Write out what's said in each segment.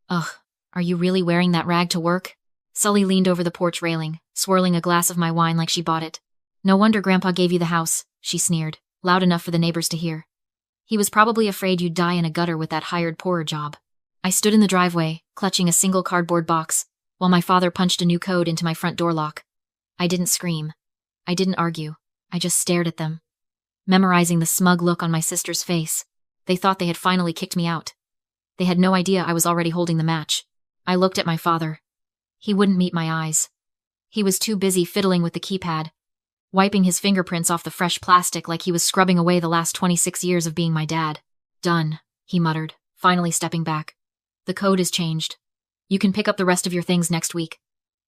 Ugh, are you really wearing that rag to work? Sully leaned over the porch railing, swirling a glass of my wine like she bought it. No wonder Grandpa gave you the house, she sneered, loud enough for the neighbors to hear. He was probably afraid you'd die in a gutter with that hired pourer job. I stood in the driveway, clutching a single cardboard box, while my father punched a new code into my front door lock. I didn't scream. I didn't argue. I just stared at them, memorizing the smug look on my sister's face. They thought they had finally kicked me out. They had no idea I was already holding the match. I looked at my father. He wouldn't meet my eyes. He was too busy fiddling with the keypad, wiping his fingerprints off the fresh plastic like he was scrubbing away the last 26 years of being my dad. Done, he muttered, finally stepping back. The code is changed. You can pick up the rest of your things next week.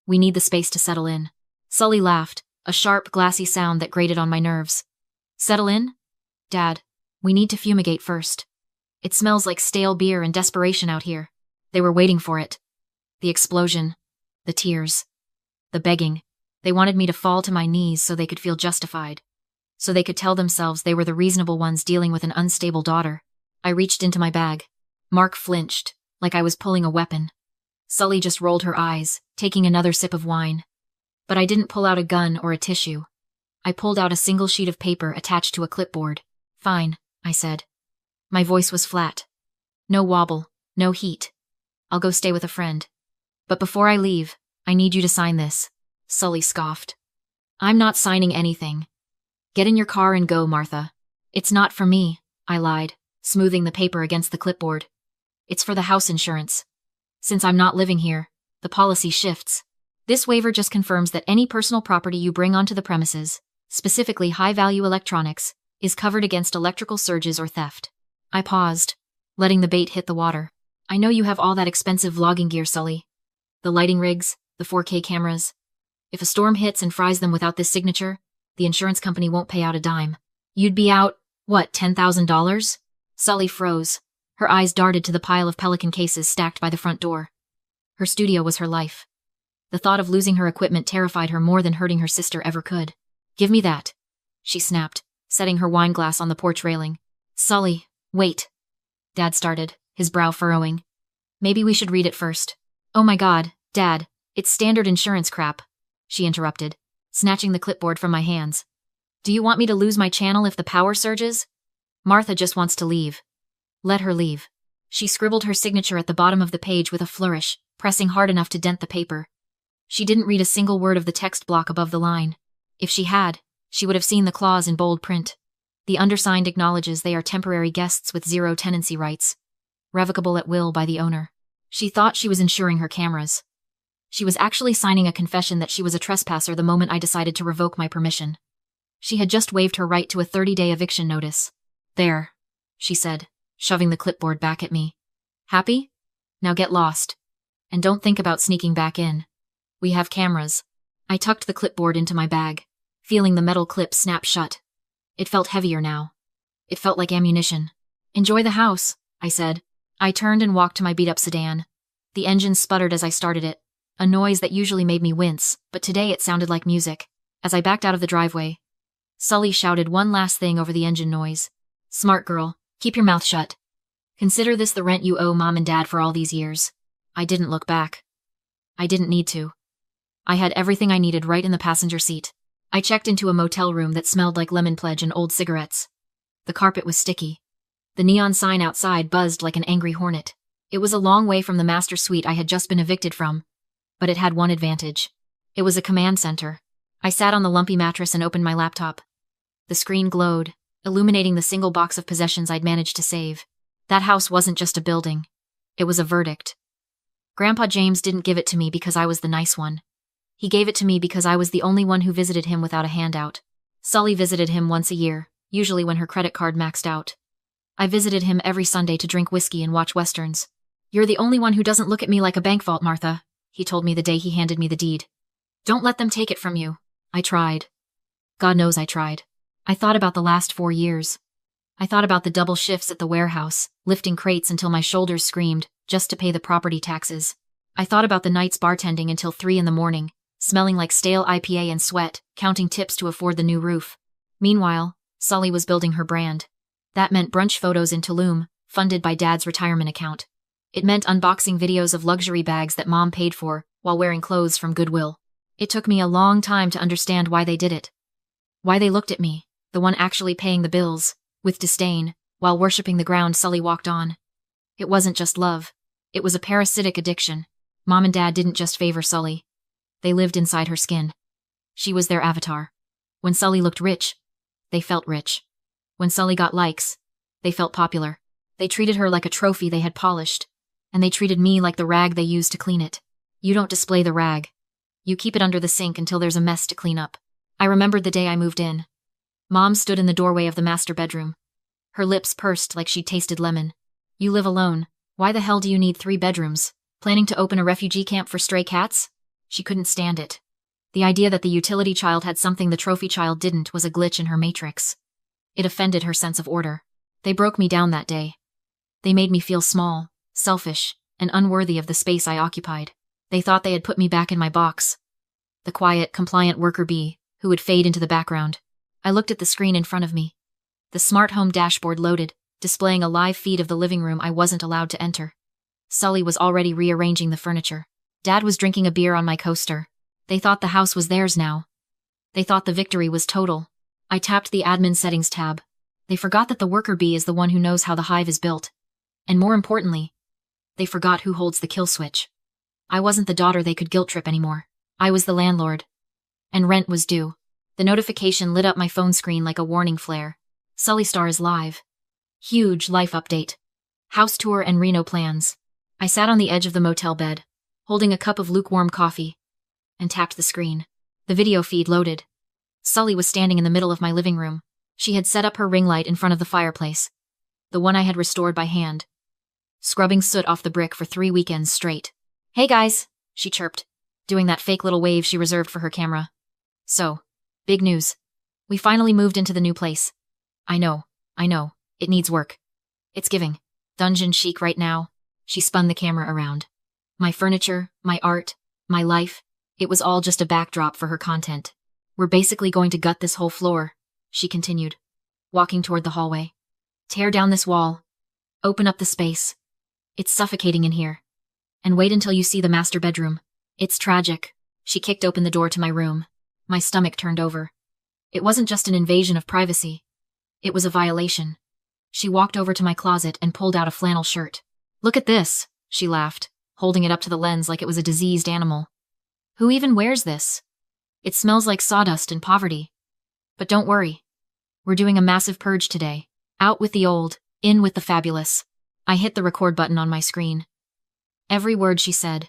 We need the space to settle in. Sully laughed, a sharp, glassy sound that grated on my nerves. Settle in? Dad, we need to fumigate first. It smells like stale beer and desperation out here. They were waiting for it. The explosion. The tears. The begging. They wanted me to fall to my knees so they could feel justified. So they could tell themselves they were the reasonable ones dealing with an unstable daughter. I reached into my bag. Mark flinched, like I was pulling a weapon. Sully just rolled her eyes, taking another sip of wine. But I didn't pull out a gun or a tissue. I pulled out a single sheet of paper attached to a clipboard. Fine, I said. My voice was flat. No wobble, no heat. I'll go stay with a friend. But before I leave, I need you to sign this. Sully scoffed. I'm not signing anything. Get in your car and go, Martha. It's not for me, I lied, smoothing the paper against the clipboard. It's for the house insurance. Since I'm not living here, the policy shifts. This waiver just confirms that any personal property you bring onto the premises, specifically high-value electronics, is covered against electrical surges or theft. I paused, letting the bait hit the water. I know you have all that expensive vlogging gear, Sully. The lighting rigs, the 4K cameras. If a storm hits and fries them without this signature, the insurance company won't pay out a dime. You'd be out, what, $10,000? Sully froze. Her eyes darted to the pile of Pelican cases stacked by the front door. Her studio was her life. The thought of losing her equipment terrified her more than hurting her sister ever could. Give me that, she snapped, setting her wine glass on the porch railing. Sully, wait. Dad started, his brow furrowing. Maybe we should read it first. Oh my God, Dad, it's standard insurance crap, she interrupted, snatching the clipboard from my hands. Do you want me to lose my channel if the power surges? Martha just wants to leave. Let her leave. She scribbled her signature at the bottom of the page with a flourish, pressing hard enough to dent the paper. She didn't read a single word of the text block above the line. If she had, she would have seen the clause in bold print. The undersigned acknowledges they are temporary guests with zero tenancy rights. Revocable at will by the owner. She thought she was insuring her cameras. She was actually signing a confession that she was a trespasser the moment I decided to revoke my permission. She had just waived her right to a 30-day eviction notice. There, she said, shoving the clipboard back at me. Happy? Now get lost. And don't think about sneaking back in. We have cameras. I tucked the clipboard into my bag, feeling the metal clip snap shut. It felt heavier now. It felt like ammunition. Enjoy the house, I said. I turned and walked to my beat-up sedan. The engine sputtered as I started it, a noise that usually made me wince, but today it sounded like music. As I backed out of the driveway, Sully shouted one last thing over the engine noise. Smart girl, keep your mouth shut. Consider this the rent you owe Mom and Dad for all these years. I didn't look back. I didn't need to. I had everything I needed right in the passenger seat. I checked into a motel room that smelled like lemon pledge and old cigarettes. The carpet was sticky. The neon sign outside buzzed like an angry hornet. It was a long way from the master suite I had just been evicted from, but it had one advantage. It was a command center. I sat on the lumpy mattress and opened my laptop. The screen glowed, illuminating the single box of possessions I'd managed to save. That house wasn't just a building. It was a verdict. Grandpa James didn't give it to me because I was the nice one. He gave it to me because I was the only one who visited him without a handout. Sully visited him once a year, usually when her credit card maxed out. I visited him every Sunday to drink whiskey and watch westerns. You're the only one who doesn't look at me like a bank vault, Martha, he told me the day he handed me the deed. Don't let them take it from you. I tried. God knows I tried. I thought about the last 4 years. I thought about the double shifts at the warehouse, lifting crates until my shoulders screamed, just to pay the property taxes. I thought about the nights bartending until 3 in the morning, smelling like stale IPA and sweat, counting tips to afford the new roof. Meanwhile, Sully was building her brand. That meant brunch photos in Tulum, funded by Dad's retirement account. It meant unboxing videos of luxury bags that Mom paid for while wearing clothes from Goodwill. It took me a long time to understand why they did it. Why they looked at me, the one actually paying the bills, with disdain, while worshipping the ground Sully walked on. It wasn't just love. It was a parasitic addiction. Mom and Dad didn't just favor Sully. They lived inside her skin. She was their avatar. When Sully looked rich, they felt rich. When Sully got likes, they felt popular. They treated her like a trophy they had polished. And they treated me like the rag they used to clean it. You don't display the rag. You keep it under the sink until there's a mess to clean up. I remembered the day I moved in. Mom stood in the doorway of the master bedroom. Her lips pursed like she'd tasted lemon. You live alone. Why the hell do you need 3 bedrooms? Planning to open a refugee camp for stray cats? She couldn't stand it. The idea that the utility child had something the trophy child didn't was a glitch in her matrix. It offended her sense of order. They broke me down that day. They made me feel small, selfish, and unworthy of the space I occupied. They thought they had put me back in my box. The quiet, compliant worker bee, who would fade into the background. I looked at the screen in front of me. The smart home dashboard loaded, displaying a live feed of the living room I wasn't allowed to enter. Sully was already rearranging the furniture. Dad was drinking a beer on my coaster. They thought the house was theirs now. They thought the victory was total. I tapped the admin settings tab. They forgot that the worker bee is the one who knows how the hive is built. And more importantly, they forgot who holds the kill switch. I wasn't the daughter they could guilt trip anymore. I was the landlord. And rent was due. The notification lit up my phone screen like a warning flare. Sully Star is live. Huge life update. House tour and Reno plans. I sat on the edge of the motel bed, holding a cup of lukewarm coffee, and tapped the screen. The video feed loaded. Sully was standing in the middle of my living room. She had set up her ring light in front of the fireplace, the one I had restored by hand, scrubbing soot off the brick for 3 weekends straight. "Hey guys," she chirped, doing that fake little wave she reserved for her camera. "So, big news. We finally moved into the new place. I know, it needs work. It's giving dungeon chic right now." She spun the camera around. My furniture, my art, my life, it was all just a backdrop for her content. "We're basically going to gut this whole floor," she continued, walking toward the hallway. "Tear down this wall. Open up the space. It's suffocating in here. And wait until you see the master bedroom. It's tragic." She kicked open the door to my room. My stomach turned over. It wasn't just an invasion of privacy. It was a violation. She walked over to my closet and pulled out a flannel shirt. "Look at this," she laughed, holding it up to the lens like it was a diseased animal. "Who even wears this? It smells like sawdust and poverty. But don't worry. We're doing a massive purge today. Out with the old, in with the fabulous." I hit the record button on my screen. Every word she said,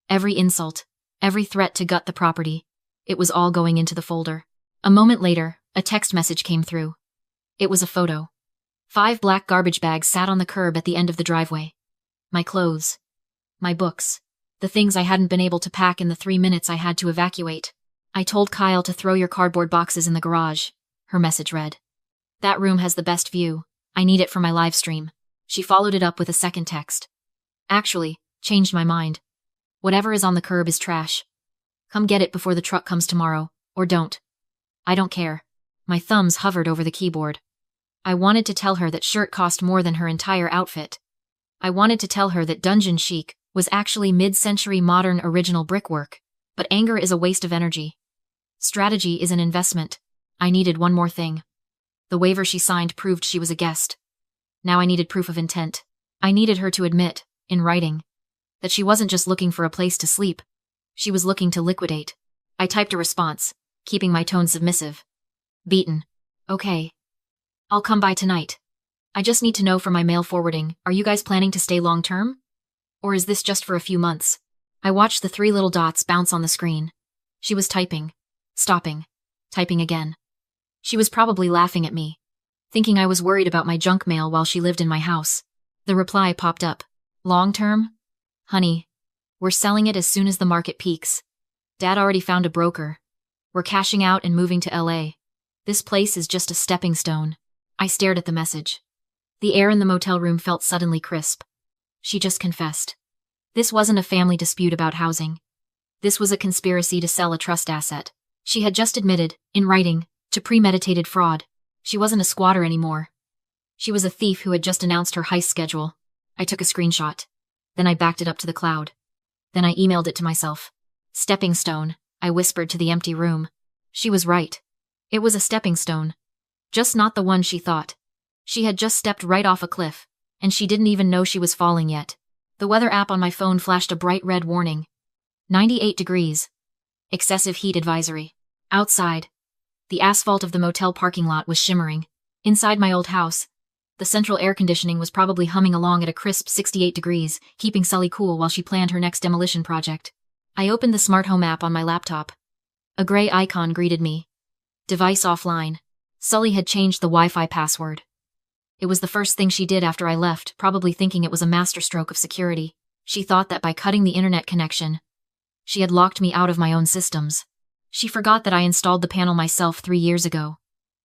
every insult, every threat to gut the property, it was all going into the folder. A moment later, a text message came through. It was a photo. 5 black garbage bags sat on the curb at the end of the driveway. My clothes. My books. The things I hadn't been able to pack in the 3 minutes I had to evacuate. "I told Kyle to throw your cardboard boxes in the garage," her message read. "That room has the best view. I need it for my live stream." She followed it up with a second text. "Actually, changed my mind. Whatever is on the curb is trash. Come get it before the truck comes tomorrow, or don't. I don't care." My thumbs hovered over the keyboard. I wanted to tell her that shirt cost more than her entire outfit. I wanted to tell her that dungeon chic was actually mid-century modern original brickwork, but anger is a waste of energy. Strategy is an investment. I needed one more thing. The waiver she signed proved she was a guest. Now I needed proof of intent. I needed her to admit, in writing, that she wasn't just looking for a place to sleep. She was looking to liquidate. I typed a response, keeping my tone submissive. "Beaten. Okay. I'll come by tonight. I just need to know for my mail forwarding, are you guys planning to stay long term? Or is this just for a few months?" I watched the 3 little dots bounce on the screen. She was typing, stopping, typing again. She was probably laughing at me, thinking I was worried about my junk mail while she lived in my house. The reply popped up. "Long term? Honey, we're selling it as soon as the market peaks. Dad already found a broker. We're cashing out and moving to LA. This place is just a stepping stone." I stared at the message. The air in the motel room felt suddenly crisp. She just confessed. This wasn't a family dispute about housing. This was a conspiracy to sell a trust asset. She had just admitted, in writing, to premeditated fraud. She wasn't a squatter anymore. She was a thief who had just announced her heist schedule. I took a screenshot. Then I backed it up to the cloud. Then I emailed it to myself. Stepping stone, I whispered to the empty room. She was right. It was a stepping stone. Just not the one she thought. She had just stepped right off a cliff, and she didn't even know she was falling yet. The weather app on my phone flashed a bright red warning. 98 degrees. Excessive heat advisory. Outside. The asphalt of the motel parking lot was shimmering. Inside my old house, the central air conditioning was probably humming along at a crisp 68 degrees, keeping Sully cool while she planned her next demolition project. I opened the smart home app on my laptop. A gray icon greeted me. Device offline. Sully had changed the Wi-Fi password. It was the first thing she did after I left, probably thinking it was a masterstroke of security. She thought that by cutting the internet connection, she had locked me out of my own systems. She forgot that I installed the panel myself 3 years ago.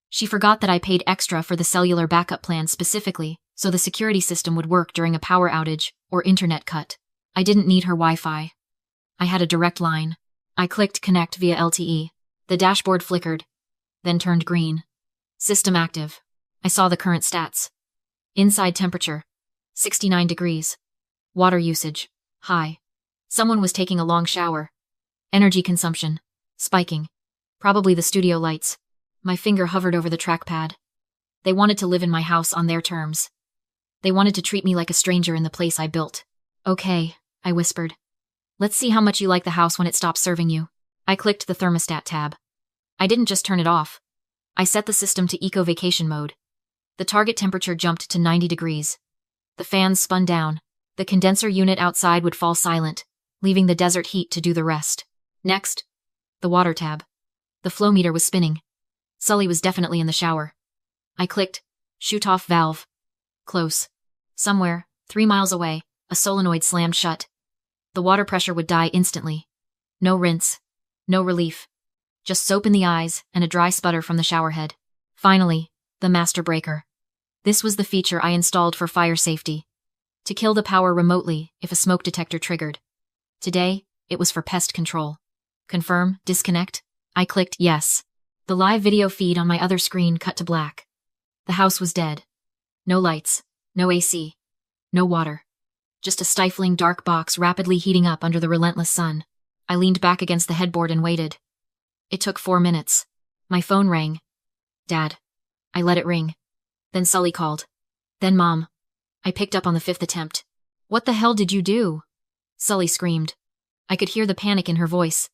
She forgot that I paid extra for the cellular backup plan specifically, so the security system would work during a power outage or internet cut. I didn't need her Wi-Fi. I had a direct line. I clicked connect via LTE. The dashboard flickered, then turned green. System active. I saw the current stats. Inside temperature, 69 degrees. Water usage, high. Someone was taking a long shower. Energy consumption, spiking. Probably the studio lights. My finger hovered over the trackpad. They wanted to live in my house on their terms. They wanted to treat me like a stranger in the place I built. Okay, I whispered. Let's see how much you like the house when it stops serving you. I clicked the thermostat tab. I didn't just turn it off. I set the system to eco-vacation mode. The target temperature jumped to 90 degrees. The fans spun down. The condenser unit outside would fall silent, leaving the desert heat to do the rest. Next, the water tab. The flow meter was spinning. Sully was definitely in the shower. I clicked, shoot off valve. Close. Somewhere, 3 miles away, a solenoid slammed shut. The water pressure would die instantly. No rinse. No relief. Just soap in the eyes and a dry sputter from the shower head. Finally, the master breaker. This was the feature I installed for fire safety. To kill the power remotely if a smoke detector triggered. Today, it was for pest control. Confirm, disconnect? I clicked yes. The live video feed on my other screen cut to black. The house was dead. No lights, no AC, no water. Just a stifling dark box rapidly heating up under the relentless sun. I leaned back against the headboard and waited. It took 4 minutes. My phone rang. Dad. I let it ring. Then Sully called. Then Mom. I picked up on the 5th attempt. What the hell did you do? Sully screamed. I could hear the panic in her voice.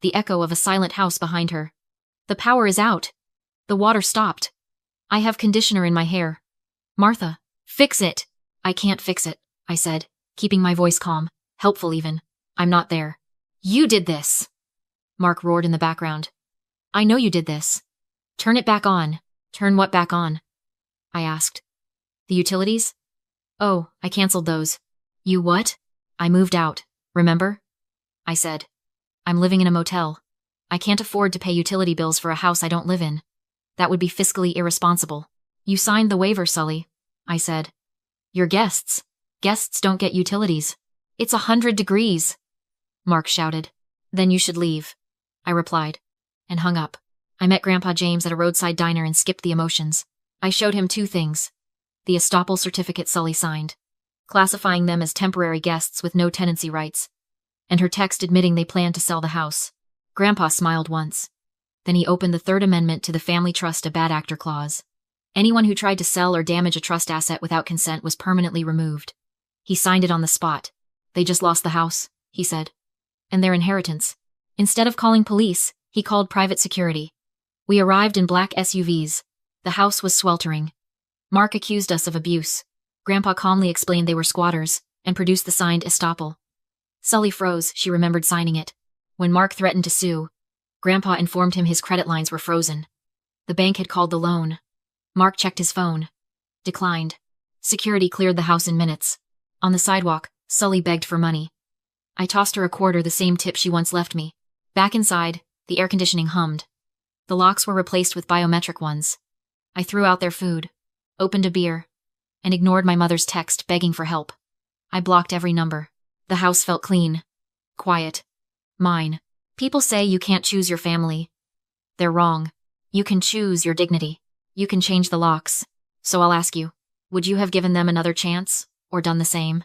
The echo of a silent house behind her. The power is out. The water stopped. I have conditioner in my hair. Martha, fix it. I can't fix it, I said, keeping my voice calm, helpful even. I'm not there. You did this. Mark roared in the background. I know you did this. Turn it back on. Turn what back on? I asked. The utilities? Oh, I canceled those. You what? I moved out, remember? I said. I'm living in a motel. I can't afford to pay utility bills for a house I don't live in. That would be fiscally irresponsible. You signed the waiver, Sully, I said. You're guests. Guests don't get utilities. It's 100 degrees. Mark shouted. Then you should leave, I replied, and hung up. I met Grandpa James at a roadside diner and skipped the emotions. I showed him 2 things. The estoppel certificate Sully signed, classifying them as temporary guests with no tenancy rights, and her text admitting they planned to sell the house. Grandpa smiled once. Then he opened the 3rd Amendment to the Family Trust a Bad Actor Clause. Anyone who tried to sell or damage a trust asset without consent was permanently removed. He signed it on the spot. They just lost the house, he said. And their inheritance. Instead of calling police, he called private security. We arrived in black SUVs. The house was sweltering. Mark accused us of abuse. Grandpa calmly explained they were squatters, and produced the signed estoppel. Sully froze, she remembered signing it. When Mark threatened to sue, Grandpa informed him his credit lines were frozen. The bank had called the loan. Mark checked his phone. Declined. Security cleared the house in minutes. On the sidewalk, Sully begged for money. I tossed her a quarter, the same tip she once left me. Back inside, the air conditioning hummed. The locks were replaced with biometric ones. I threw out their food, opened a beer, and ignored my mother's text begging for help. I blocked every number. The house felt clean. Quiet. Mine. People say you can't choose your family. They're wrong. You can choose your dignity. You can change the locks. So I'll ask you, would you have given them another chance, or done the same?